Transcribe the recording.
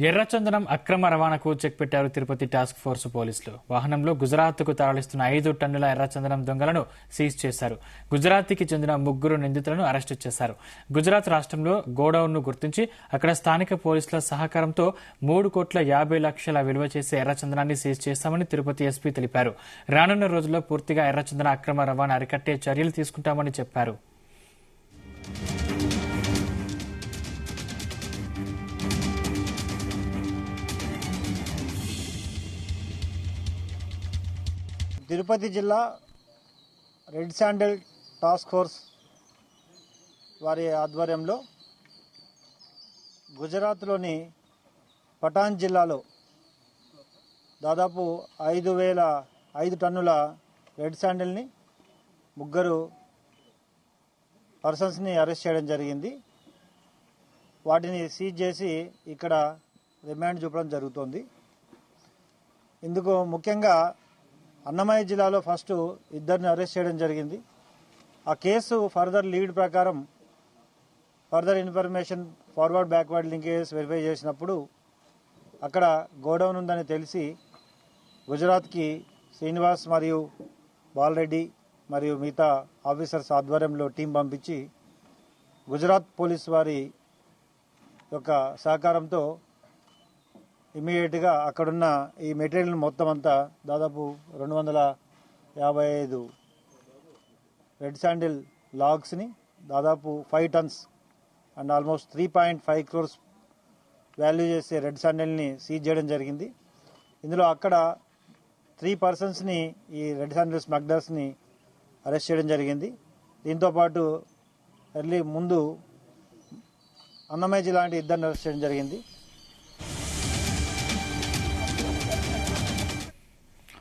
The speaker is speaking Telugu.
ఎర్రచందనం అక్రమ రవాణాకు చెక్ పెట్టారు తిరుపతి టాస్క్ ఫోర్స్ పోలీసులు. వాహనంలో గుజరాత్కు తరలిస్తున్న 5 టన్నుల ఎర్రచందనం దొంగలను సీజ్ చేశారు. గుజరాత్కి చెందిన 3 నిందితులను అరెస్టు చేశారు. గుజరాత్ రాష్ట్రంలో గోడౌన్ను గుర్తించి అక్కడ స్థానిక పోలీసుల సహకారంతో 3,50,00,000 విలువ చేసే ఎర్రచందనాన్ని సీజ్ చేశామని తిరుపతి ఎస్పీ తెలిపారు. రానున్న రోజుల్లో పూర్తిగా ఎర్రచందన అక్రమ రవాణా అరికట్టే చర్యలు తీసుకుంటామని చెప్పారు. తిరుపతి జిల్లా రెడ్ శాండిల్ టాస్క్ ఫోర్స్ వారి ఆధ్వర్యంలో గుజరాత్లోని పఠాన్ జిల్లాలో దాదాపు 5 టన్నుల రెడ్ శాండిల్ని 3 పర్సన్స్ని అరెస్ట్ చేయడం జరిగింది. వాటిని సీజ్ చేసి ఇక్కడ రిమాండ్ చూపడం జరుగుతోంది. ఇందుకు ముఖ్యంగా అన్నమయ్య జిల్లాలో ఫస్ట్ 2 అరెస్ట్ చేయడం జరిగింది. ఆ కేసు ఫర్దర్ లీడ్ ప్రకారం further information forward backward linkages verify చేసినప్పుడు అక్కడ గోడౌన్ ఉందని తెలిసి గుజరాత్కి శ్రీనివాస్ మరియు బాలరెడ్డి మరియు మిగతా ఆఫీసర్స్ ఆధ్వర్యంలో టీం పంపించి గుజరాత్ పోలీస్ వారి యొక్క సహకారంతో ఇమీడియట్గా అక్కడున్న ఈ మెటీరియల్ మొత్తం అంతా దాదాపు 255 రెడ్ శాండిల్ లాగ్స్ని దాదాపు 5 tons and almost 3.5 crores value చేసే రెడ్ శాండిల్ని సీజ్ చేయడం జరిగింది. ఇందులో అక్కడ 3 పర్సన్స్ని ఈ రెడ్ శాండిల్ స్మగ్లర్స్ని అరెస్ట్ చేయడం జరిగింది. దీంతోపాటు ముందు అన్నమయ్య జిల్లా 2 అరెస్ట్ చేయడం జరిగింది.